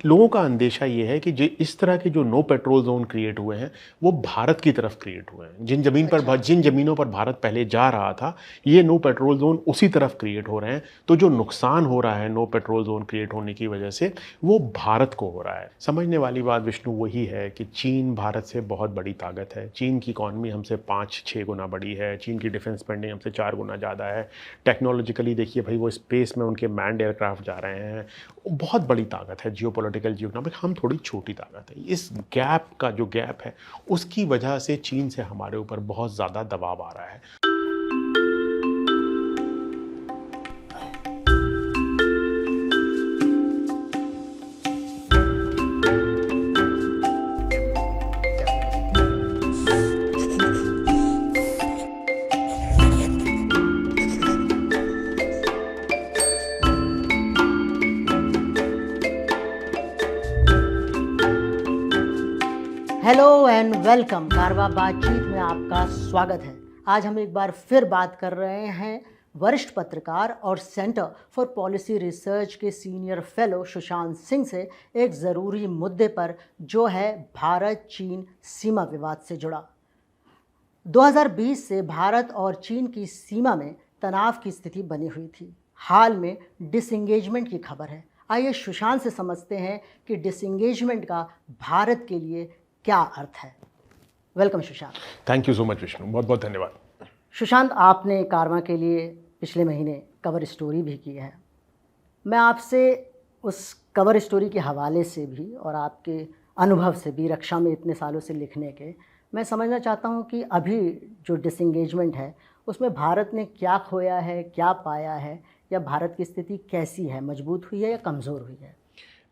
लोगों का अंदेशा ये है कि इस तरह के जो नो पेट्रोल जोन क्रिएट हुए हैं वो भारत की तरफ क्रिएट हुए हैं। जिन ज़मीनों पर भारत पहले जा रहा था, ये नो पेट्रोल जोन उसी तरफ क्रिएट हो रहे हैं। तो जो नुकसान हो रहा है नो पेट्रोल जोन क्रिएट होने की वजह से, वो भारत को हो रहा है। समझने वाली बात विष्णु वही है कि चीन भारत से बहुत बड़ी ताकत है। चीन की इकॉनमी हमसे 5-6 गुना बड़ी है। चीन की डिफेंस स्पेंडिंग हमसे 4 गुना ज़्यादा है। टेक्नोलॉजिकली देखिए भाई, वो स्पेस में उनके मैन्ड एयरक्राफ्ट जा रहे हैं। बहुत बड़ी ताकत है जियोपॉलिटिकल, जियोइकोनॉमिक। हम थोड़ी छोटी ताकत है। इस गैप है, उसकी वजह से चीन से हमारे ऊपर बहुत ज़्यादा दबाव आ रहा है। Hello and welcome. कारवा बातचीत में आपका स्वागत है। आज हम एक बार फिर बात कर रहे हैं वरिष्ठ पत्रकार और सेंटर फॉर पॉलिसी रिसर्च के सीनियर फेलो सुशांत सिंह से एक ज़रूरी मुद्दे पर, जो है भारत चीन सीमा विवाद से जुड़ा। 2020 से भारत और चीन की सीमा में तनाव की स्थिति बनी हुई थी। हाल में डिसएंगेजमेंट की खबर है। आइए सुशांत से समझते हैं कि डिसएंगेजमेंट का भारत के लिए क्या अर्थ है। Welcome Sushant. Thank you so much Vishnu, बहुत बहुत धन्यवाद। सुशांत, आपने कारवा के लिए पिछले महीने कवर स्टोरी भी की है। मैं आपसे उस कवर स्टोरी के हवाले से भी और आपके अनुभव से भी, रक्षा में इतने सालों से लिखने के, मैं समझना चाहता हूं कि अभी जो डिसएंगेजमेंट है उसमें भारत ने क्या खोया है, क्या पाया है, या भारत की स्थिति कैसी है, मजबूत हुई है या कमज़ोर हुई है?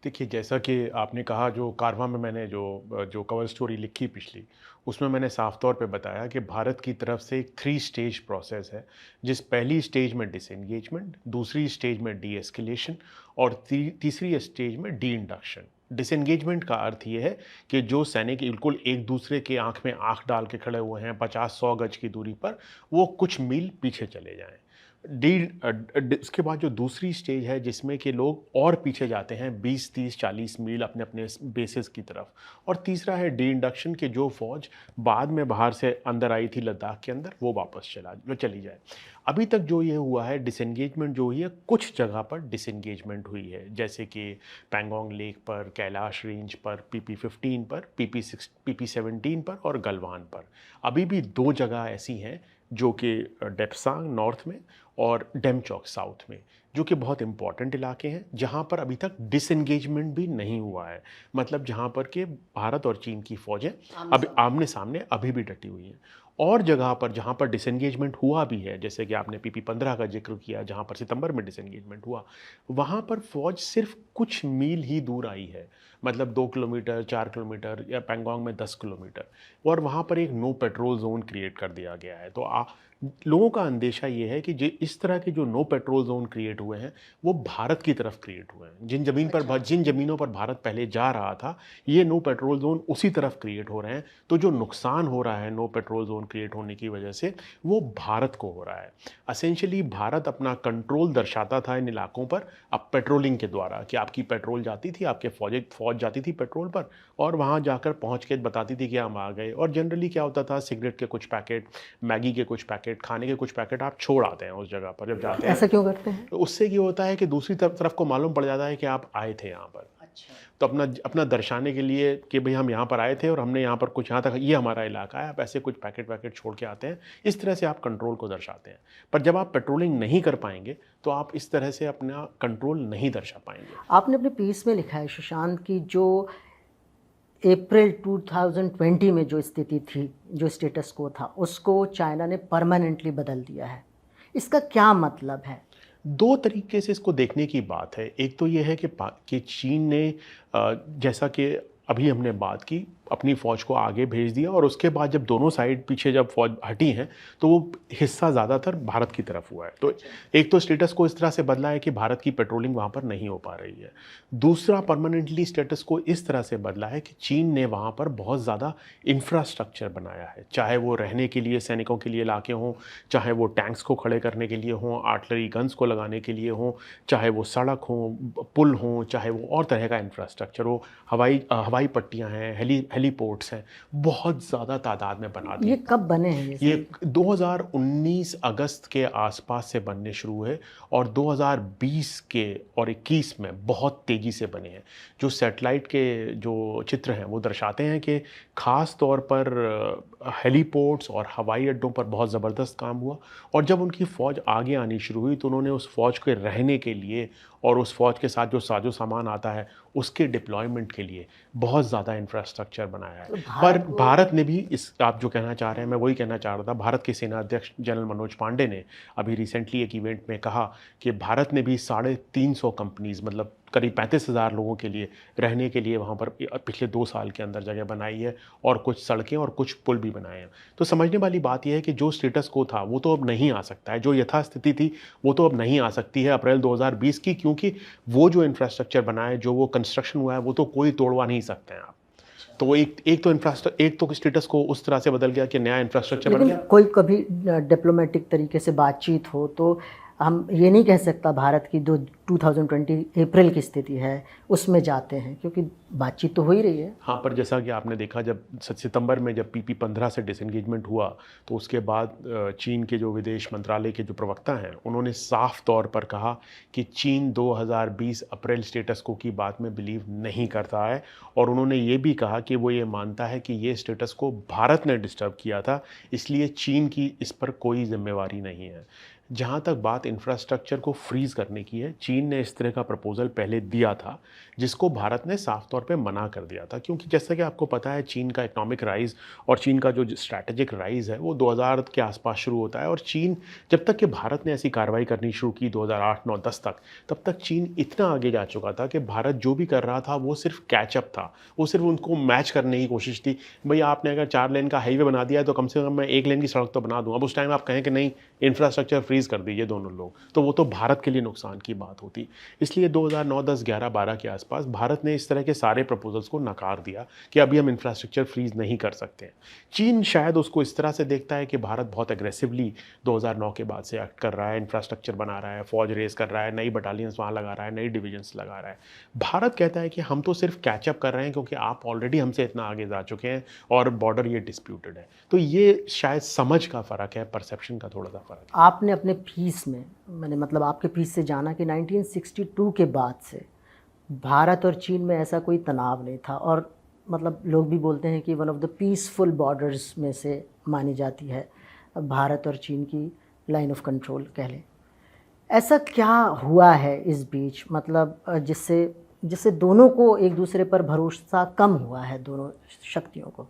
देखिए, जैसा कि आपने कहा, जो कारवां में मैंने जो कवर स्टोरी लिखी पिछली, उसमें मैंने साफ तौर पे बताया कि भारत की तरफ से एक 3 स्टेज प्रोसेस है। जिस पहली स्टेज में डिसएंगेजमेंट, दूसरी स्टेज में डी एस्केलेशन और तीसरी स्टेज में डी इंडक्शन। डिसएंगेजमेंट का अर्थ ये है कि जो सैनिक बिल्कुल एक दूसरे के आँख में आँख डाल के खड़े हुए हैं 50-100 गज की दूरी पर, वो कुछ मील पीछे चले जाएँ। उसके बाद जो दूसरी स्टेज है, जिसमें कि लोग और पीछे जाते हैं 20-30-40 मील अपने अपने बेसिस की तरफ। और तीसरा है डी इंडक्शन, के जो फौज बाद में बाहर से अंदर आई थी लद्दाख के अंदर, वो वापस चली जाए। अभी तक जो ये हुआ है डिसएंगेजमेंट, जो हुई है, कुछ जगह पर डिसएंगेजमेंट हुई है, जैसे कि पैंगोंग लेक पर, कैलाश रेंज पर, PP-15 पर, PP-17 पर और गलवान पर। अभी भी 2 जगह ऐसी हैं, जो कि डेप्सांग नॉर्थ में और डेमचौक साउथ में, जो कि बहुत इंपॉर्टेंट इलाके हैं, जहां पर अभी तक डिसएंगेजमेंट भी नहीं हुआ है। मतलब जहां पर कि भारत और चीन की फौजें अभी आमने सामने अभी भी डटी हुई हैं। और जगह पर जहां पर डिसएंगेजमेंट हुआ भी है, जैसे कि आपने PP-15 का जिक्र किया, जहां पर सितंबर में डिसएंगेजमेंट हुआ, वहां पर फौज सिर्फ कुछ मील ही दूर आई है। मतलब 2 किलोमीटर, 4 किलोमीटर, या पैंगोंग में 10 किलोमीटर। और वहां पर एक नो पेट्रोल जोन क्रिएट कर दिया गया है। तो लोगों का अंदेशा ये है कि इस तरह के जो नो पेट्रोल जोन क्रिएट हुए हैं वो भारत की तरफ क्रिएट हुए हैं। जिन ज़मीनों पर भारत पहले जा रहा था, ये नो पेट्रोल जोन उसी तरफ क्रिएट हो रहे हैं। तो जो नुकसान हो रहा है नो पेट्रोल जोन क्रिएट होने की वजह से, वो भारत को हो रहा है। एसेंशियली भारत अपना कंट्रोल दर्शाता था इन इलाकों पर अब पेट्रोलिंग के द्वारा, कि आपकी पेट्रोल जाती थी, आपके फौज जाती थी पेट्रोल पर, और वहाँ जाकर पहुँच के बताती थी कि हम आ गए। और जनरली क्या होता था, सिगरेट के कुछ पैकेट, मैगी के कुछ पैकेट, खाने के कुछ पैकेट आप छोड़ आते हैं उस जगह पर जब जाते हैं। ऐसा क्यों करते हैं? तो उससे ये होता है कि दूसरी तरफ को मालूम पड़ जाता है कि आप आए थे यहाँ पर। अच्छा। तो अपना दर्शाने के लिए कि भाई हम यहाँ पर आए थे और हमने यहाँ पर कुछ, यहाँ तक ये हमारा इलाका है, आप ऐसे कुछ पैकेट वैकेट छोड़ के आते हैं। इस तरह से आप कंट्रोल को दर्शाते हैं। पर जब आप पेट्रोलिंग नहीं कर पाएंगे, तो आप इस तरह से अपना कंट्रोल नहीं दर्शा पाएंगे। आपने अपने पीस में लिखा है सुशांत की जो अप्रैल 2020 में जो स्थिति थी, जो स्टेटस को था, उसको चाइना ने परमानेंटली बदल दिया है। इसका क्या मतलब है? 2 तरीके से इसको देखने की बात है। एक तो ये है कि चीन ने, जैसा कि अभी हमने बात की, अपनी फ़ौज को आगे भेज दिया और उसके बाद जब दोनों साइड पीछे जब फ़ौज हटी हैं तो वो हिस्सा ज़्यादातर भारत की तरफ हुआ है। तो एक तो स्टेटस को इस तरह से बदला है कि भारत की पेट्रोलिंग वहाँ पर नहीं हो पा रही है। दूसरा परमानेंटली स्टेटस को इस तरह से बदला है कि चीन ने वहाँ पर बहुत ज़्यादा इंफ्रास्ट्रक्चर बनाया है, चाहे वो रहने के लिए सैनिकों के लिए इलाके हों, चाहे वो टैंक्स को खड़े करने के लिए हों, आर्टिलरी गन्स को लगाने के लिए हों, चाहे वो सड़क हों, पुल हों, चाहे वो और तरह का इंफ्रास्ट्रक्चर हो, हवाई पट्टियाँ हैं, हेलीपोर्ट्स हैं, बहुत ज़्यादा तादाद में बना ये दिए। कब बने हैं ये ये सारे? 2019 अगस्त के आसपास से बनने शुरू हुए और 2020 के और 21 में बहुत तेज़ी से बने हैं। जो सैटेलाइट के जो चित्र हैं वो दर्शाते हैं कि ख़ास तौर पर हेलीपोर्ट्स और हवाई अड्डों पर बहुत ज़बरदस्त काम हुआ और जब उनकी फ़ौज आगे आनी शुरू हुई तो उन्होंने उस फ़ौज के रहने के लिए और उस फ़ौज के साथ जो साजो सामान आता है उसके डिप्लॉयमेंट के लिए बहुत ज़्यादा इंफ्रास्ट्रक्चर बनाया है। तो पर भारत को भारत ने भी इस आप जो कहना चाह रहे हैं मैं वही कहना चाह रहा था, भारत के सेना अध्यक्ष जनरल मनोज पांडे ने अभी रिसेंटली एक इवेंट में कहा कि भारत ने भी 350 कंपनीज़ मतलब करीब 35,000 लोगों के लिए रहने के लिए वहाँ पर पिछले 2 साल के अंदर जगह बनाई है और कुछ सड़कें और कुछ पुल भी बनाए हैं। तो समझने वाली बात ये है कि जो स्टेटस को था वो तो अब नहीं आ सकता है, जो यथास्थिति थी वो तो अब नहीं आ सकती है अप्रैल 2020 की, क्योंकि वो जो इंफ्रास्ट्रक्चर बना है, जो वो कंस्ट्रक्शन हुआ है वो तो कोई तोड़वा नहीं सकते हैं आप। तो वो एक तो स्टेटस को उस तरह से बदल गया कि नया इंफ्रास्ट्रक्चर बन लेकिन गया। कोई कभी डिप्लोमेटिक तरीके से बातचीत हो तो हम ये नहीं कह सकता भारत की जो 2020 अप्रैल की स्थिति है उसमें जाते हैं, क्योंकि बातचीत तो हो ही रही है। हाँ, पर जैसा कि आपने देखा जब सितंबर में जब PP-15 से डिसएंगेजमेंट हुआ तो उसके बाद चीन के जो विदेश मंत्रालय के जो प्रवक्ता हैं उन्होंने साफ तौर पर कहा कि चीन 2020 अप्रैल स्टेटस को की बात में बिलीव नहीं करता है और उन्होंने ये भी कहा कि वो ये मानता है कि ये स्टेटस को भारत ने डिस्टर्ब किया था, इसलिए चीन की इस पर कोई जिम्मेवारी नहीं है। जहाँ तक बात इंफ्रास्ट्रक्चर को फ्रीज़ करने की है, चीन ने इस तरह का प्रपोज़ल पहले दिया था, जिसको भारत ने साफ तौर पे मना कर दिया था, क्योंकि जैसा कि आपको पता है चीन का इकोनॉमिक राइज़ और चीन का जो स्ट्रैटेजिक राइज़ है वो 2000 के आसपास शुरू होता है और चीन जब तक कि भारत ने ऐसी कार्रवाई करनी शुरू की 2008, 9, 10 तक, तब तक चीन इतना आगे जा चुका था कि भारत जो भी कर रहा था वो सिर्फ कैचअप था, वो सिर्फ उनको मैच करने की कोशिश थी। भई आपने अगर 4 लेन का हाईवे बना दिया है तो कम से कम मैं 1 लेन की सड़क तो बना दूँ। अब उस टाइम आप कहें कि नहीं इंफ्रास्ट्रक्चर फ्रीज़ कर दीजिए दोनों लोग, तो वो तो भारत के लिए नुकसान की बात होती। इसलिए 2009, 10, 11, 12 के आसपास भारत ने इस तरह के सारे प्रपोज़ल्स को नकार दिया कि अभी हम इंफ्रास्ट्रक्चर फ्रीज़ नहीं कर सकते हैं। चीन शायद उसको इस तरह से देखता है कि भारत बहुत एग्रेसिवली 2009 के बाद से एक्ट कर रहा है, इंफ्रास्ट्रक्चर बना रहा है, फ़ौज रेज़ कर रहा है, नई बटालियंस वहाँ लगा रहा है, नई डिविजन्स लगा रहा है। भारत कहता है कि हम तो सिर्फ कैचअप कर रहे हैं क्योंकि आप ऑलरेडी हमसे इतना आगे जा चुके हैं और बॉर्डर ये डिस्प्यूटेड है। तो ये शायद समझ का फ़र्क है, परसेप्शन का थोड़ा-सा फ़र्क है। आपने अपने पीस में, मैंने मतलब आपके पीस से जाना कि 1962 के बाद से भारत और चीन में ऐसा कोई तनाव नहीं था और मतलब लोग भी बोलते हैं कि one of the peaceful borders में से मानी जाती है भारत और चीन की लाइन ऑफ कंट्रोल कह लें। ऐसा क्या हुआ है इस बीच, मतलब जिससे जिससे दोनों को एक दूसरे पर भरोसा कम हुआ है, दोनों शक्तियों को?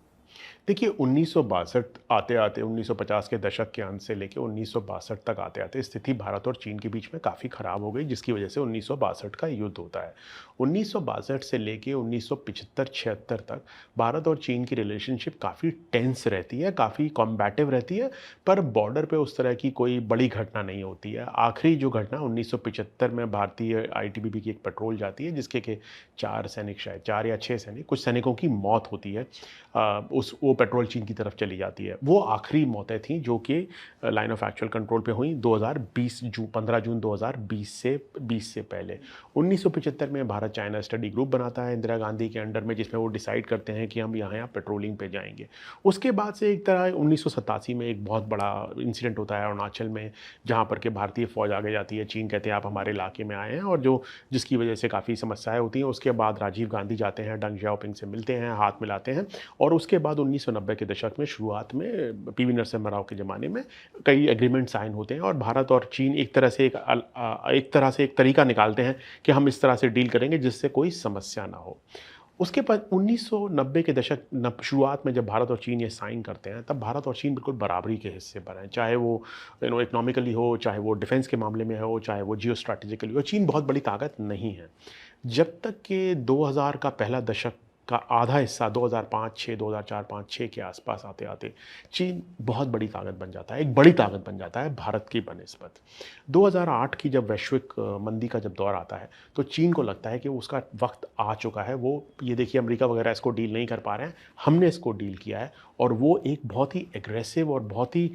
देखिए 1962 आते-आते 1950 के दशक के अंत से लेके 1962 तक आते-आते स्थिति भारत और चीन के बीच में काफ़ी ख़राब हो गई, जिसकी वजह से 1962 का युद्ध होता है। 1962 से लेके 1975-76 तक भारत और चीन की रिलेशनशिप काफ़ी टेंस रहती है, काफ़ी कॉम्बैटिव रहती है, पर बॉर्डर पे उस तरह की कोई बड़ी घटना नहीं होती है। आखिरी जो घटना 1975 में भारतीय आईटीबीपी की एक पेट्रोल जाती है, जिसके के 4 सैनिक, शायद 4 या 6 सैनिक, कुछ सैनिकों की मौत होती है। वो पेट्रोल चीन की तरफ चली जाती है। वो आखिरी मौतें थीं जो कि लाइन ऑफ एक्चुअल कंट्रोल पे हुई 15 जून 2020 से पहले। 1975 में भारत चाइना स्टडी ग्रुप बनाता है इंदिरा गांधी के अंडर में, जिसमें वो डिसाइड करते हैं कि हम यहाँ पेट्रोलिंग पे जाएंगे। उसके बाद से एक तरह 1987 में एक बहुत बड़ा इंसिडेंट होता है अरुणाचल में, जहाँ पर कि भारतीय फ़ौज आगे जाती है, चीन कहते हैं आप हमारे इलाके में आए हैं, और जिसकी वजह से काफ़ी समस्याएं होती हैं। उसके बाद राजीव गांधी जाते हैं, डंग जियाओपिंग से मिलते हैं, हाथ मिलाते हैं, और उसके बाद 1990 के दशक में शुरुआत में पीवी नरसिम्हा राव के ज़माने में कई एग्रीमेंट साइन होते हैं और भारत और चीन एक तरह से एक तरीका निकालते हैं कि हम इस तरह से डील करेंगे जिससे कोई समस्या ना हो। उसके बाद 1990 के दशक शुरुआत में जब भारत और चीन ये साइन करते हैं, तब भारत और चीन बिल्कुल बराबरी के हिस्से पर हैं, चाहे वो इकोनॉमिकली हो, चाहे वो डिफेंस के मामले में हो, चाहे वो जियो स्ट्रैटेजिकली हो। चीन बहुत बड़ी ताकत नहीं है। जब तक कि 2000 का पहला दशक का आधा हिस्सा 2005-6, 2004-5-6 के आसपास आते आते चीन बहुत बड़ी ताकत बन जाता है, एक बड़ी ताकत बन जाता है भारत की बनिस्बत। 2008 की जब वैश्विक मंदी का जब दौर आता है तो चीन को लगता है कि उसका वक्त आ चुका है। वो ये देखिए अमेरिका वगैरह इसको डील नहीं कर पा रहे हैं, हमने इसको डील किया है, और वो एक बहुत ही एग्रेसिव और बहुत ही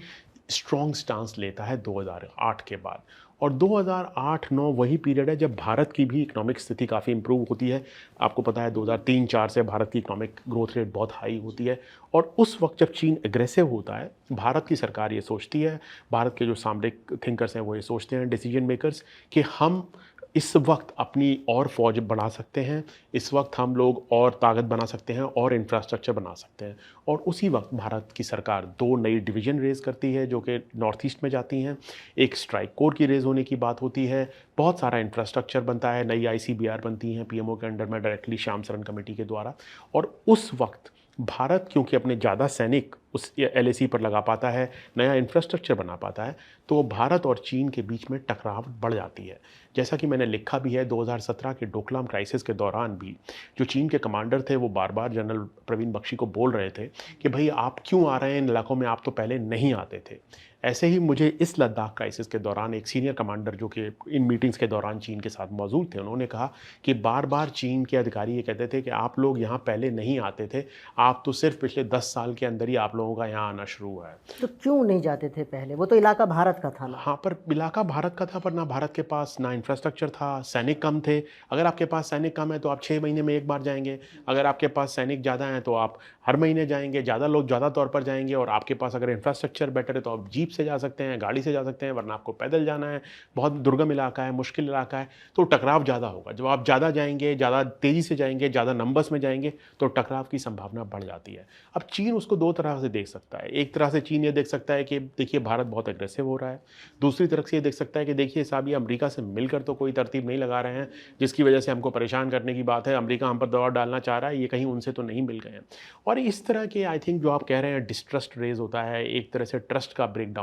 स्ट्रॉन्ग स्टांस लेता है 2008 के बाद। और 2008-9 वही पीरियड है जब भारत की भी इकोनॉमिक स्थिति काफ़ी इंप्रूव होती है। आपको पता है 2003-4 से भारत की इकोनॉमिक ग्रोथ रेट बहुत हाई होती है, और उस वक्त जब चीन एग्रेसिव होता है, भारत की सरकार ये सोचती है, भारत के जो सामरिक थिंकर्स हैं वो ये सोचते हैं, डिसीजन मेकर्स, कि हम इस वक्त अपनी और फौज बढ़ा सकते हैं, इस वक्त हम लोग और ताकत बना सकते हैं और इंफ्रास्ट्रक्चर बना सकते हैं। और उसी वक्त भारत की सरकार 2 नई डिवीज़न रेज़ करती है जो कि नॉर्थ ईस्ट में जाती हैं। एक स्ट्राइक कोर की रेज़ होने की बात होती है, बहुत सारा इंफ्रास्ट्रक्चर बनता है, नई ICBR बनती हैं पीएमओ के अंडर में डायरेक्टली श्याम सरन कमेटी के द्वारा। और उस वक्त भारत क्योंकि अपने ज़्यादा सैनिक उस LAC पर लगा पाता है, नया इंफ्रास्ट्रक्चर बना पाता है, तो भारत और चीन के बीच में टकराव बढ़ जाती है। जैसा कि मैंने लिखा भी है, 2017 के डोकलाम क्राइसिस के दौरान भी जो चीन के कमांडर थे वो बार बार जनरल प्रवीण बख्शी को बोल रहे थे कि भाई आप क्यों आ रहे हैं इन इलाकों में, आप तो पहले नहीं आते थे। ऐसे ही मुझे इस लद्दाख क्राइसिस के दौरान एक सीनियर कमांडर जो कि इन मीटिंग्स के दौरान चीन के साथ मौजूद थे, उन्होंने कहा कि बार बार चीन के अधिकारी ये कहते थे कि आप लोग यहाँ पहले नहीं आते थे, आप तो सिर्फ पिछले 10 साल के अंदर ही आप लोगों का यहाँ आना शुरू हुआ है। तो क्यों नहीं जाते थे पहले? वो तो इलाका भारत का था ना। हाँ, पर इलाका भारत का था, पर ना भारत के पास ना इंफ्रास्ट्रक्चर था, सैनिक कम थे। अगर आपके पास सैनिक कम है तो आप 6 महीने में एक बार जाएंगे, अगर आपके पास सैनिक ज़्यादा हैं तो आप हर महीने जाएंगे, ज़्यादा लोग ज़्यादा तौर पर जाएंगे, और आपके पास अगर इंफ्रास्ट्रक्चर बेटर है तो आप जीप से जा सकते हैं, गाड़ी से जा सकते हैं, वरना आपको पैदल जाना है, बहुत दुर्गम इलाका है, मुश्किल इलाका है, तो टकराव ज़्यादा होगा। जब आप ज़्यादा जाएंगे, ज़्यादा तेज़ी से जाएंगे, ज़्यादा नंबर्स में जाएंगे, तो टकराव की संभावना बढ़ जाती है। अब चीन उसको 2 तरह से देख सकता है। एक तरह से चीन ये देख सकता है कि देखिए भारत बहुत एग्रेसिव हो रहा है, दूसरी तरफ से ये देख सकता है कि देखिए साहब ये अमेरिका से मिलकर तो कोई तरतीब नहीं लगा रहे हैं, जिसकी वजह से हमको परेशान करने की बात है, अमेरिका हम पर दबाव डालना चाह रहा है, ये कहीं उनसे तो नहीं मिल गए हैं। और इस तरह के आई थिंक जो आप कह रहे हैं डिस्ट्रस्ट रेज होता है, एक तरह से ट्रस्ट का ब्रेकडाउन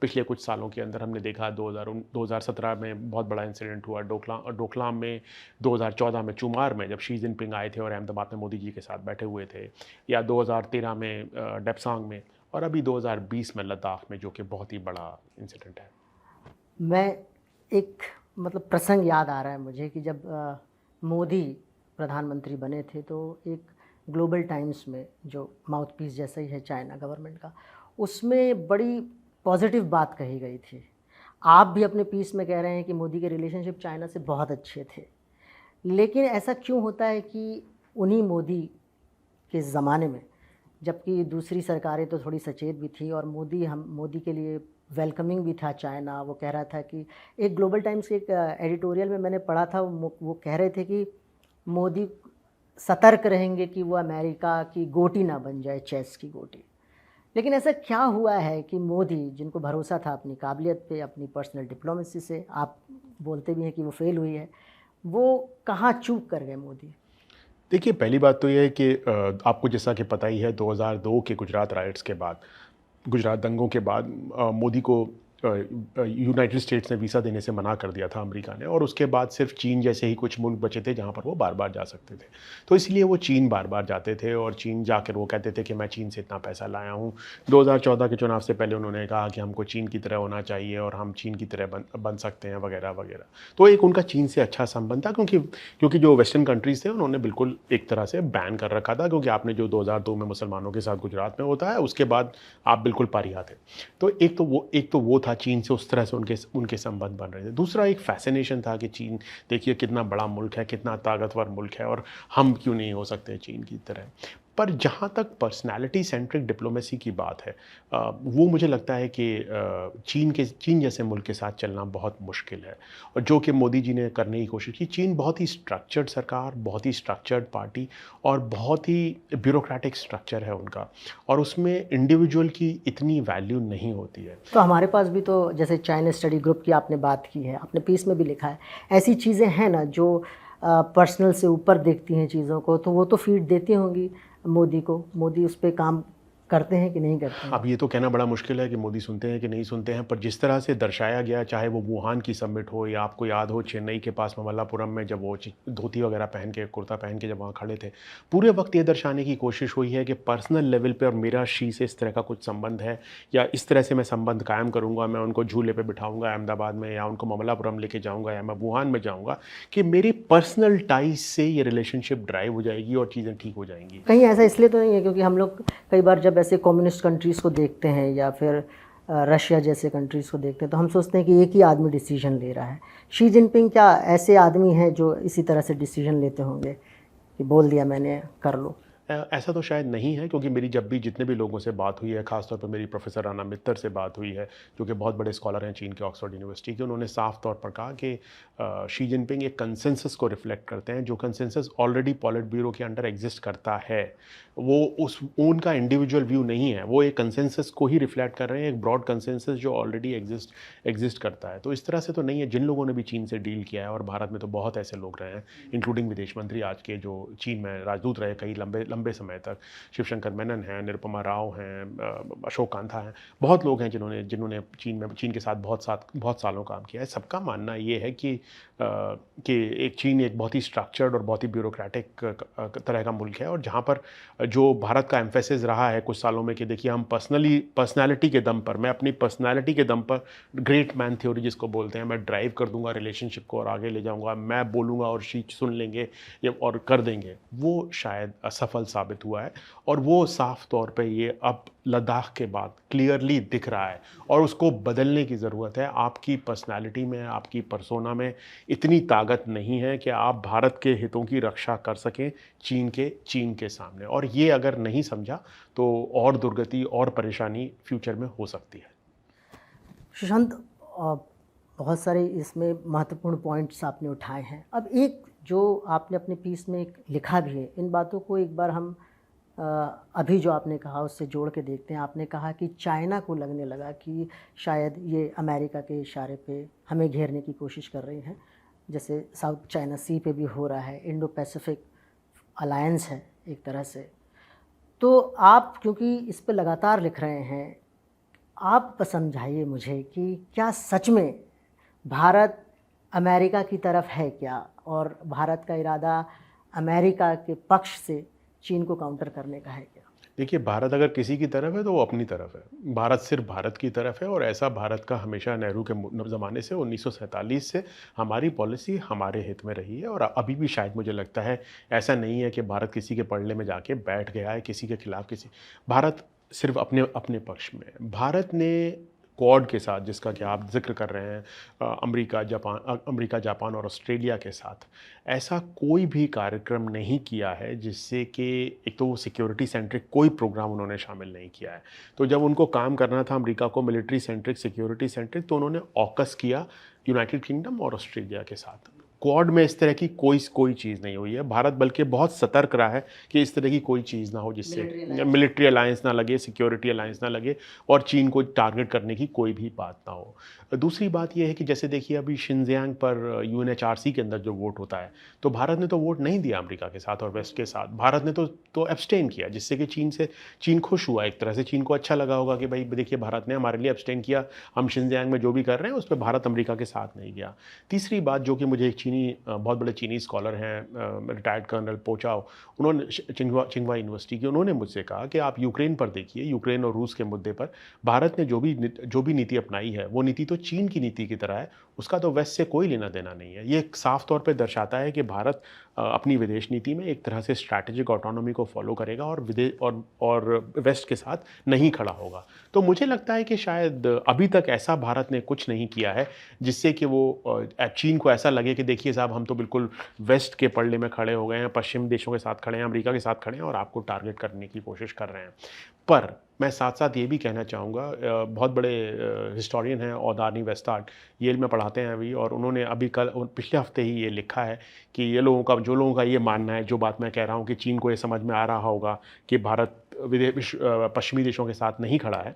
पिछले कुछ सालों के अंदर हमने देखा। 2017 में बहुत बड़ा इंसिडेंट हुआ डोकलाम में, 2014 में चुमार में जब शी जिनपिंग आए थे और अहमदाबाद में मोदी जी के साथ बैठे हुए थे, या 2013 में डेप्सांग में, और अभी 2020 में लद्दाख में, जो कि बहुत ही बड़ा इंसिडेंट है। मैं एक मतलब प्रसंग याद आ रहा है मुझे कि जब मोदी प्रधानमंत्री बने थे तो एक ग्लोबल टाइम्स में, जो माउथपीस जैसा ही है चाइना गवर्नमेंट का, उसमें बड़ी पॉजिटिव बात कही गई थी। आप भी अपने पीस में कह रहे हैं कि मोदी के रिलेशनशिप चाइना से बहुत अच्छे थे, लेकिन ऐसा क्यों होता है कि उन्हीं मोदी के ज़माने में, जबकि दूसरी सरकारें तो थोड़ी सचेत भी थी और मोदी के लिए वेलकमिंग भी था चाइना। वो कह रहा था कि एक ग्लोबल टाइम्स के एक एडिटोरियल में मैंने पढ़ा था, वो कह रहे थे कि मोदी सतर्क रहेंगे कि वो अमेरिका की गोटी ना बन जाए, चेस की गोटी। लेकिन ऐसा क्या हुआ है कि मोदी, जिनको भरोसा था अपनी काबिलियत पे, अपनी पर्सनल डिप्लोमेसी से, आप बोलते भी हैं कि वो फेल हुई है, वो कहाँ चूक कर गए मोदी? देखिए पहली बात तो ये है कि आपको जैसा कि पता ही है 2002 के गुजरात राइट्स के बाद, गुजरात दंगों के बाद मोदी को यूनाइटेड स्टेट्स ने वीज़ा देने से मना कर दिया था अमेरिका ने, और उसके बाद सिर्फ चीन जैसे ही कुछ मुल्क बचे थे जहाँ पर वो बार बार जा सकते थे। तो इसलिए वो चीन बार बार जाते थे, और चीन जाकर वो कहते थे कि मैं चीन से इतना पैसा लाया हूँ। 2014 के चुनाव से पहले उन्होंने कहा कि हमको चीन की तरह होना चाहिए और हम चीन की तरह बन सकते हैं वगैरह वगैरह। तो एक उनका चीन से अच्छा संबंध था, क्योंकि जो वेस्टर्न कंट्रीज़ थे उन्होंने बिल्कुल एक तरह से बैन कर रखा था, क्योंकि आपने जो 2002 में मुसलमानों के साथ गुजरात में होता है, उसके बाद आप बिल्कुल पारिया थे। तो एक तो वो था, चीन से उस तरह से उनके संबंध बन रहे थे। दूसरा एक फैसिनेशन था कि चीन देखिए कितना बड़ा मुल्क है, कितना ताकतवर मुल्क है, और हम क्यों नहीं हो सकते चीन की तरह। पर जहाँ तक पर्सनैलिटी सेंट्रिक डिप्लोमेसी की बात है, वो मुझे लगता है कि चीन जैसे मुल्क के साथ चलना बहुत मुश्किल है, और जो कि मोदी जी ने करने की कोशिश की। चीन बहुत ही स्ट्रक्चर्ड सरकार, बहुत ही स्ट्रक्चर्ड पार्टी, और बहुत ही ब्यूरोक्रेटिक स्ट्रक्चर है उनका, और उसमें इंडिविजुअल की इतनी वैल्यू नहीं होती है। तो हमारे पास भी तो, जैसे चाइना स्टडी ग्रुप की आपने बात की है, आपने पीस में भी लिखा है, ऐसी चीज़ें हैं ना जो पर्सनल से ऊपर देखती हैं चीज़ों को, तो वो तो फीड देती होंगी मोदी को, मोदी उस पर काम करते हैं कि नहीं करते हैं? अब ये तो कहना बड़ा मुश्किल है कि मोदी सुनते हैं कि नहीं सुनते हैं, पर जिस तरह से दर्शाया गया, चाहे वो वुहान की समिट हो या आपको याद हो चेन्नई के पास ममल्लापुरम में जब वो धोती वगैरह पहन के, कुर्ता पहन के जब वहाँ खड़े थे, पूरे वक्त ये दर्शाने की कोशिश हुई है कि पर्सनल लेवल पे और मेरा शी से इस तरह का कुछ संबंध है या इस तरह से मैं संबंध कायम करूँगा, मैं उनको झूले पर बिठाऊँगा अहमदाबाद में या उनको ममल्लापुरम लेके जाऊँगा या मैं वुहान में जाऊँगा, कि मेरी पर्सनल टाइज से ये रिलेशनशिप ड्राइव हो जाएगी और चीज़ें ठीक हो जाएंगी। कहीं ऐसा इसलिए तो नहीं है क्योंकि हम लोग कई बार जब ऐसे कम्युनिस्ट कंट्रीज़ को देखते हैं या फिर रशिया जैसे कंट्रीज़ को देखते हैं तो हम सोचते हैं कि एक ही आदमी डिसीजन ले रहा है। शी जिनपिंग क्या ऐसे आदमी हैं जो इसी तरह से डिसीजन लेते होंगे कि बोल दिया मैंने, कर लो? ऐसा तो शायद नहीं है, क्योंकि मेरी जब भी जितने भी लोगों से बात हुई है, ख़ासतौर पर मेरी प्रोफेसर राना मित्तर से बात हुई है, जो कि बहुत बड़े स्कॉलर हैं चीन के ऑक्सफोर्ड यूनिवर्सिटी के, उन्होंने साफ तौर पर कहा कि शी जिनपिंग एक कंसेंसस को रिफ्लेक्ट करते हैं, जो कंसेंसस ऑलरेडी पॉलिट ब्यूरो के अंडर एग्जिस्ट करता है। वो उनका इंडिविजुअल व्यू नहीं है, वो एक कंसेंसस को ही रिफ्लेक्ट कर रहे हैं, एक ब्रॉड कंसेंसस जो ऑलरेडी एग्जिस्ट करता है। तो इस तरह से तो नहीं है। जिन लोगों ने भी चीन से डील किया है, और भारत में तो बहुत ऐसे लोग रहे हैं, इंक्लूडिंग विदेश मंत्री आज के जो चीन में राजदूत रहे कई लंबे समय तक, शिवशंकर मेनन हैं, निरुपमा राव हैं, अशोक कांता हैं, बहुत लोग हैं जिन्होंने चीन के साथ बहुत सालों काम किया है। सबका मानना ये है कि एक चीन एक बहुत ही स्ट्रक्चर्ड और बहुत ही ब्यूरोक्रेटिक तरह का मुल्क है, और जहाँ पर जो भारत का एम्फेसिस रहा है कुछ सालों में कि देखिए हम पर्सनालिटी के दम पर, मैं अपनी पर्सनालिटी के दम पर ग्रेट मैन थ्योरी जिसको बोलते हैं, मैं ड्राइव कर दूंगा रिलेशनशिप को और आगे ले जाऊंगा, मैं बोलूँगा और शीच सुन लेंगे और कर देंगे, वो शायद असफल साबित हुआ है। और वो साफ तौर पे ये अब लद्दाख के बाद क्लियरली दिख रहा है, और उसको बदलने की ज़रूरत है। आपकी पर्सनालिटी में, आपकी पर्सोना में इतनी ताकत नहीं है कि आप भारत के हितों की रक्षा कर सकें चीन के सामने, और ये अगर नहीं समझा तो और दुर्गति और परेशानी फ्यूचर में हो सकती है। सुशांत, बहुत सारे इसमें महत्वपूर्ण पॉइंट्स आपने उठाए हैं। अब एक जो आपने अपने पीस में एक लिखा भी है, इन बातों को एक बार हम अभी जो आपने कहा उससे जोड़ के देखते हैं। आपने कहा कि चाइना को लगने लगा कि शायद ये अमेरिका के इशारे पे हमें घेरने की कोशिश कर रही हैं, जैसे साउथ चाइना सी पे भी हो रहा है, इंडो पैसिफिक अलायंस है एक तरह से। तो आप क्योंकि इस पे लगातार लिख रहे हैं, आप समझाइए मुझे कि क्या सच में भारत अमेरिका की तरफ है क्या, और भारत का इरादा अमेरिका के पक्ष से चीन को काउंटर करने का है क्या? देखिए, भारत अगर किसी की तरफ है तो वो अपनी तरफ है। भारत सिर्फ भारत की तरफ है, और ऐसा भारत का हमेशा नेहरू के ज़माने से 1947 से हमारी पॉलिसी हमारे हित में रही है, और अभी भी शायद मुझे लगता है ऐसा नहीं है कि भारत किसी के पलड़े में जाके बैठ गया है, किसी के खिलाफ भारत सिर्फ अपने अपने पक्ष में है। भारत ने क्वाड के साथ, जिसका कि आप जिक्र कर रहे हैं, अमेरिका, जापान और ऑस्ट्रेलिया के साथ ऐसा कोई भी कार्यक्रम नहीं किया है जिससे कि एक तो वो सिक्योरिटी सेंट्रिक कोई प्रोग्राम उन्होंने शामिल नहीं किया है। तो जब उनको काम करना था अमेरिका को मिलिट्री सेंट्रिक, सिक्योरिटी सेंट्रिक, तो उन्होंने ऑकस किया यूनाइटेड किंगडम और ऑस्ट्रेलिया के साथ। क्वाड में इस तरह की कोई चीज़ नहीं हुई है। भारत बल्कि बहुत सतर्क रहा है कि इस तरह की कोई चीज़ ना हो जिससे मिलिट्री अलायंस ना लगे, सिक्योरिटी अलायंस ना लगे, और चीन को टारगेट करने की कोई भी बात ना हो। दूसरी बात यह है कि जैसे देखिए अभी शिनजियांग पर यूएनएचआरसी के अंदर जो वोट होता है, तो भारत ने तो वोट नहीं दिया अमेरिका के साथ और वेस्ट के साथ। भारत ने तो एब्सटेन किया, जिससे कि चीन खुश हुआ। एक तरह से चीन को अच्छा लगा होगा कि भाई देखिए भारत ने हमारे लिए एब्सटेन किया, हम शिनजियांग में जो भी कर रहे हैं उस पर भारत अमेरिका के साथ नहीं गया। तीसरी बात जो कि मुझे एक बहुत बड़े चीनी स्कॉलर हैं, रिटायर्ड कर्नल पोचाओ, उन्होंने चिंगवा यूनिवर्सिटी की, उन्होंने मुझसे कहा कि आप यूक्रेन पर देखिए, यूक्रेन और रूस के मुद्दे पर भारत ने जो भी नीति अपनाई है, वो नीति तो चीन की नीति की तरह है, उसका तो वेस्ट से कोई लेना देना नहीं है। ये साफ तौर पे दर्शाता है कि भारत अपनी विदेश नीति में एक तरह से स्ट्रैटेजिक ऑटोनॉमी को फॉलो करेगा और वेस्ट के साथ नहीं खड़ा होगा। तो मुझे लगता है कि शायद अभी तक ऐसा भारत ने कुछ नहीं किया है जिससे कि वो चीन को ऐसा लगे कि देखिए साहब, हम तो बिल्कुल वेस्ट के पलड़े में खड़े हो गए हैं, पश्चिम देशों के साथ खड़े हैं, अमेरिका के साथ खड़े हैं और आपको टारगेट करने की कोशिश कर रहे हैं। पर मैं साथ साथ ये भी कहना चाहूँगा, बहुत बड़े हिस्टोरियन हैं औदानी वेस्टार्ड, येल में पढ़ाते हैं अभी, और उन्होंने अभी पिछले हफ्ते ही ये लिखा है कि जो लोगों का ये मानना है, जो बात मैं कह रहा हूँ कि चीन को ये समझ में आ रहा होगा कि भारत पश्चिमी देशों के साथ नहीं खड़ा है,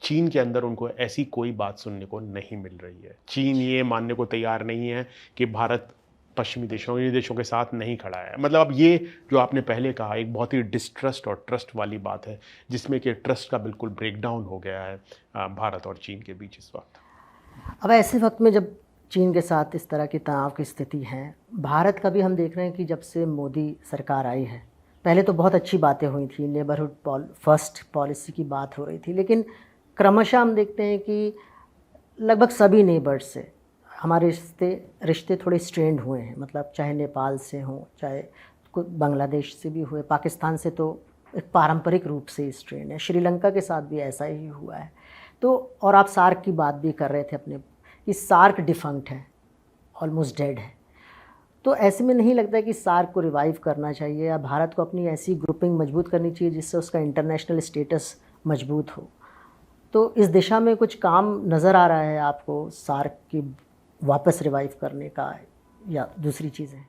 चीन के अंदर उनको ऐसी कोई बात सुनने को नहीं मिल रही है। चीन ये मानने को तैयार नहीं है कि भारत पश्चिमी देशों के साथ नहीं खड़ा है। मतलब अब ये जो आपने पहले कहा एक बहुत ही डिस्ट्रस्ट और ट्रस्ट वाली बात है, जिसमें कि ट्रस्ट का बिल्कुल ब्रेकडाउन हो गया है भारत और चीन के बीच इस वक्त। अब ऐसे वक्त में जब चीन के साथ इस तरह की तनाव की स्थिति है, भारत का भी हम देख रहे हैं कि जब से मोदी सरकार आई है, पहले तो बहुत अच्छी बातें हुई थी, नेबरहुड फर्स्ट पॉलिसी की बात हो रही थी, लेकिन क्रमशः हम देखते हैं कि लगभग सभी नेबर्स से हमारे रिश्ते थोड़े स्ट्रेंड हुए हैं। मतलब चाहे नेपाल से हों, चाहे बांग्लादेश से भी हुए, पाकिस्तान से तो एक पारंपरिक रूप से स्ट्रेंड है, श्रीलंका के साथ भी ऐसा ही हुआ है। तो और आप सार्क की बात भी कर रहे थे अपने, कि सार्क डिफंक्ट है, ऑलमोस्ट डेड है। तो ऐसे में नहीं लगता है कि सार्क को रिवाइव करना चाहिए या भारत को अपनी ऐसी ग्रुपिंग मजबूत करनी चाहिए जिससे उसका इंटरनेशनल स्टेटस मजबूत हो? तो इस दिशा में कुछ काम नज़र आ रहा है आपको सार्क की वापस रिवाइव करने का, या दूसरी चीज़ें?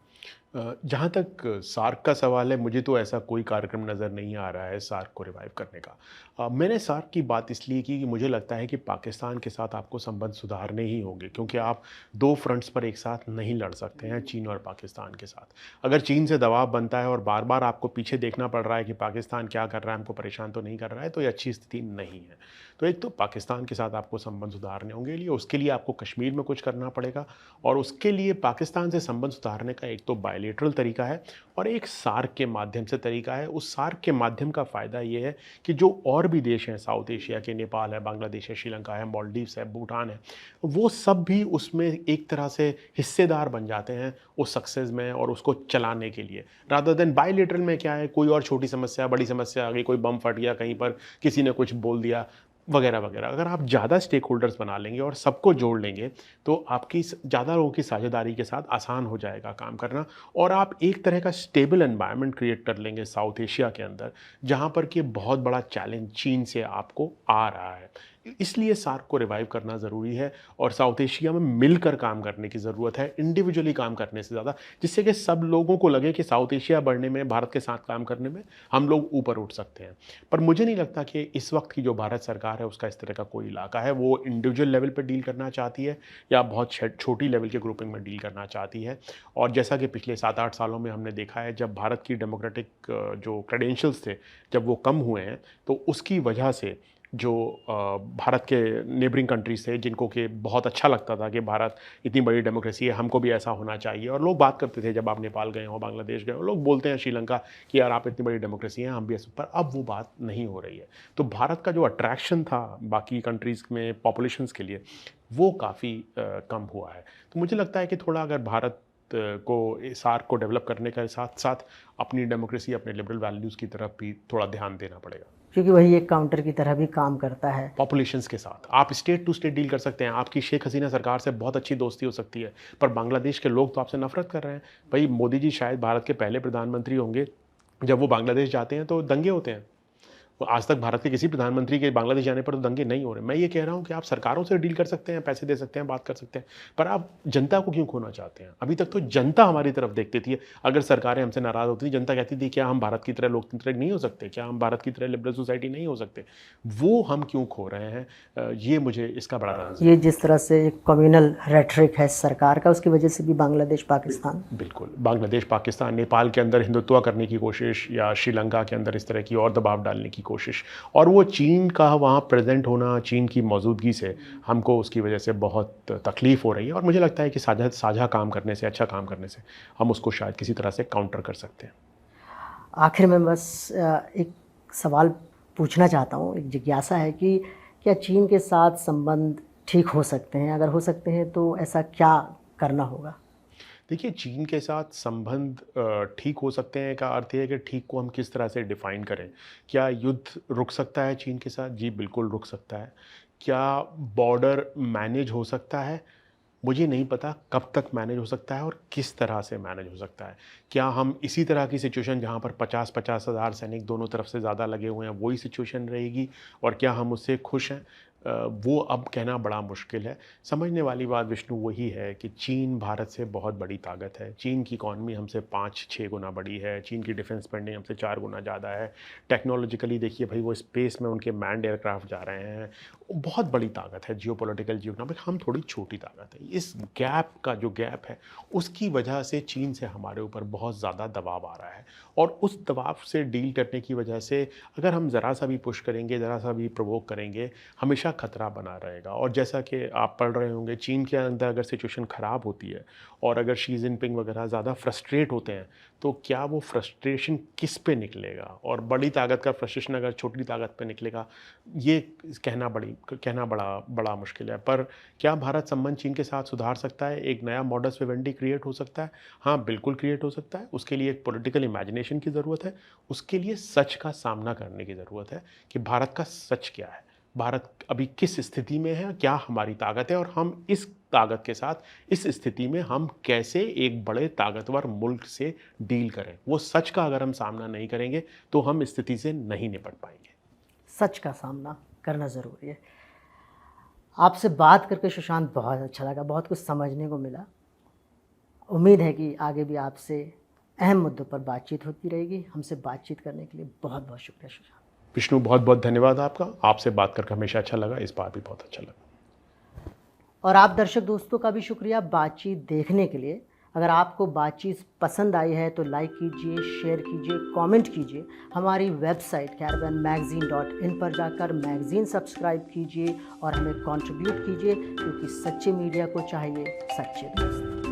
जहाँ तक सार्क का सवाल है, मुझे तो ऐसा कोई कार्यक्रम नज़र नहीं आ रहा है सार्क को रिवाइव करने का। मैंने सार्क की बात इसलिए की कि मुझे लगता है कि पाकिस्तान के साथ आपको संबंध सुधारने ही होंगे, क्योंकि आप दो फ्रंट्स पर एक साथ नहीं लड़ सकते हैं चीन और पाकिस्तान के साथ। अगर चीन से दबाव बनता है और बार बार आपको पीछे देखना पड़ रहा है कि पाकिस्तान क्या कर रहा है, हमको परेशान तो नहीं कर रहा है, तो ये अच्छी स्थिति नहीं है। तो एक तो पाकिस्तान के साथ आपको संबंध सुधारने होंगे, उसके लिए आपको कश्मीर में कुछ करना पड़ेगा, और उसके लिए पाकिस्तान से संबंध सुधारने का एक तो बायलेटरल तरीका है और एक सार्क के माध्यम से तरीका है। उस सार्क के माध्यम का फ़ायदा ये है कि जो और भी देश हैं साउथ एशिया के, नेपाल है, बांग्लादेश है, श्रीलंका है, मालदीव्स है, भूटान है, वो सब भी उसमें एक तरह से हिस्सेदार बन जाते हैं उस सक्सेस में और उसको चलाने के लिए। रादर देन बायलेटरल में क्या है, कोई और छोटी समस्या, बड़ी समस्या आ गई, कोई बम फट गया कहीं पर, किसी ने कुछ बोल दिया वगैरह वगैरह। अगर आप ज़्यादा स्टेक होल्डर्स बना लेंगे और सबको जोड़ लेंगे तो आपकी ज़्यादा लोगों की साझेदारी के साथ आसान हो जाएगा काम करना, और आप एक तरह का स्टेबल एनवायरनमेंट क्रिएट कर लेंगे साउथ एशिया के अंदर, जहाँ पर कि बहुत बड़ा चैलेंज चीन से आपको आ रहा है। इसलिए सार्क को रिवाइव करना ज़रूरी है और साउथ एशिया में मिलकर काम करने की ज़रूरत है, इंडिविजुअली काम करने से ज़्यादा, जिससे कि सब लोगों को लगे कि साउथ एशिया बढ़ने में, भारत के साथ काम करने में हम लोग ऊपर उठ सकते हैं। पर मुझे नहीं लगता कि इस वक्त की जो भारत सरकार है उसका इस तरह का कोई इलाका है। वो इंडिविजुअल लेवल पर डील करना चाहती है या बहुत छोटी लेवल के ग्रुपिंग में डील करना चाहती है। और जैसा कि पिछले 7-8 सालों में हमने देखा है, जब भारत की डेमोक्रेटिक जो क्रेडेंशियल्स थे जब वो कम हुए हैं, तो उसकी वजह से जो भारत के नेबरिंग कंट्रीज थे, जिनको कि बहुत अच्छा लगता था कि भारत इतनी बड़ी डेमोक्रेसी है, हमको भी ऐसा होना चाहिए, और लोग बात करते थे जब आप नेपाल गए हो, बांग्लादेश गए हो, लोग बोलते हैं श्रीलंका कि यार आप इतनी बड़ी डेमोक्रेसी है, हम भी ऐसे, पर अब वो बात नहीं हो रही है। तो भारत का जो अट्रैक्शन था बाकी कंट्रीज़ में पॉपुलेशंस के लिए, वो काफ़ी कम हुआ है। तो मुझे लगता है कि थोड़ा अगर भारत को सार्क को डेवलप करने के साथ साथ अपनी डेमोक्रेसी, अपने लिबरल वैल्यूज़ की तरफ भी थोड़ा ध्यान देना पड़ेगा, क्योंकि वही एक काउंटर की तरह भी काम करता है पॉपुलेशंस के साथ। आप स्टेट टू स्टेट डील कर सकते हैं। आपकी शेख हसीना सरकार से बहुत अच्छी दोस्ती हो सकती है, पर बांग्लादेश के लोग तो आपसे नफरत कर रहे हैं। भाई मोदी जी शायद भारत के पहले प्रधानमंत्री होंगे, जब वो बांग्लादेश जाते हैं तो दंगे होते हैं। तो आज तक भारत के किसी प्रधानमंत्री के बांग्लादेश जाने पर तो दंगे नहीं हो रहे। मैं ये कह रहा हूँ कि आप सरकारों से डील कर सकते हैं, पैसे दे सकते हैं, बात कर सकते हैं, पर आप जनता को क्यों खोना चाहते हैं? अभी तक तो जनता हमारी तरफ देखती थी। अगर सरकारें हमसे नाराज़ होती थी, जनता कहती थी क्या हम भारत की तरह लोकतंत्र नहीं हो सकते, क्या हम भारत की तरह लिबरल सोसाइटी नहीं हो सकते? वो हम क्यों खो रहे हैं? ये मुझे इसका बड़ा राज है। ये जिस तरह से एक कम्युनल रेटरिक है सरकार का, उसकी वजह से भी बांग्लादेश पाकिस्तान, बिल्कुल, बांग्लादेश पाकिस्तान, नेपाल के अंदर हिंदुत्व करने की कोशिश, या श्रीलंका के अंदर इस तरह की और दबाव डालने की कोशिश, और वो चीन का वहाँ प्रेजेंट होना, चीन की मौजूदगी से हमको उसकी वजह से बहुत तकलीफ़ हो रही है। और मुझे लगता है कि साझा काम करने से, अच्छा काम करने से हम उसको शायद किसी तरह से काउंटर कर सकते हैं। आखिर में बस एक सवाल पूछना चाहता हूँ, एक जिज्ञासा है कि क्या चीन के साथ संबंध ठीक हो सकते हैं? अगर हो सकते हैं तो ऐसा क्या करना होगा? देखिए, चीन के साथ संबंध ठीक हो सकते हैं का अर्थ ये है कि ठीक को हम किस तरह से डिफ़ाइन करें। क्या युद्ध रुक सकता है चीन के साथ? जी, बिल्कुल रुक सकता है। क्या बॉर्डर मैनेज हो सकता है? मुझे नहीं पता कब तक मैनेज हो सकता है और किस तरह से मैनेज हो सकता है। क्या हम इसी तरह की सिचुएशन जहाँ पर 50-50 हज़ार सैनिक दोनों तरफ से ज़्यादा लगे हुए हैं, वही सिचुएशन रहेगी और क्या हम उससे खुश हैं? वो अब कहना बड़ा मुश्किल है। समझने वाली बात विष्णु वही है कि चीन भारत से बहुत बड़ी ताकत है। चीन की इकॉनमी हमसे 5-6 गुना बड़ी है। चीन की डिफेंस स्पेंडिंग हमसे 4 गुना ज़्यादा है। टेक्नोलॉजिकली देखिए भाई, वो स्पेस में उनके मैन्ड एयरक्राफ्ट जा रहे हैं। बहुत बड़ी ताकत है, जियोपॉलिटिकल, जियोइकोनॉमिक। हम थोड़ी छोटी ताकत है। इस गैप का जो गैप है, उसकी वजह से चीन से हमारे ऊपर बहुत ज़्यादा दबाव आ रहा है, और उस दबाव से डील करने की वजह से अगर हम ज़रा सा भी पुश करेंगे, ज़रा सा भी प्रोवोक करेंगे, हमेशा खतरा बना रहेगा। और जैसा कि आप पढ़ रहे होंगे, चीन के अंदर अगर सिचुएशन ख़राब होती है और अगर शी जिनपिंग वगैरह ज़्यादा फ्रस्ट्रेट होते हैं, तो क्या वो फ्रस्ट्रेशन किस पे निकलेगा, और बड़ी ताकत का फ्रस्ट्रेशन अगर छोटी ताकत पे निकलेगा, ये कहना बड़ा बड़ा मुश्किल है। पर क्या भारत संबंध चीन के साथ सुधार सकता है? एक नया मॉडस विवेंडी क्रिएट हो सकता है? हाँ, बिल्कुल क्रिएट हो सकता है। उसके लिए एक पॉलिटिकल इमेजिनेशन की ज़रूरत है। उसके लिए सच का सामना करने की ज़रूरत है कि भारत का सच क्या है, भारत अभी किस स्थिति में है, क्या हमारी ताकत है, और हम इस ताकत के साथ, इस स्थिति में हम कैसे एक बड़े ताकतवर मुल्क से डील करें। वो सच का अगर हम सामना नहीं करेंगे तो हम इस स्थिति से नहीं निपट पाएंगे। सच का सामना करना ज़रूरी है। आपसे बात करके सुशांत बहुत अच्छा लगा, बहुत कुछ समझने को मिला। उम्मीद है कि आगे भी आपसे अहम मुद्दों पर बातचीत होती रहेगी। हमसे बातचीत करने के लिए बहुत बहुत शुक्रिया सुशांत। विष्णु, बहुत बहुत धन्यवाद आपका। आपसे बात करके हमेशा अच्छा लगा, इस बार भी बहुत अच्छा लगा। और आप दर्शक दोस्तों का भी शुक्रिया बातचीत देखने के लिए। अगर आपको बातचीत पसंद आई है तो लाइक कीजिए, शेयर कीजिए, कमेंट कीजिए। हमारी वेबसाइट caravanmagazine.in पर जाकर मैगज़ीन सब्सक्राइब कीजिए और हमें कंट्रीब्यूट कीजिए, क्योंकि सच्चे मीडिया को चाहिए सच्चे दोस्त।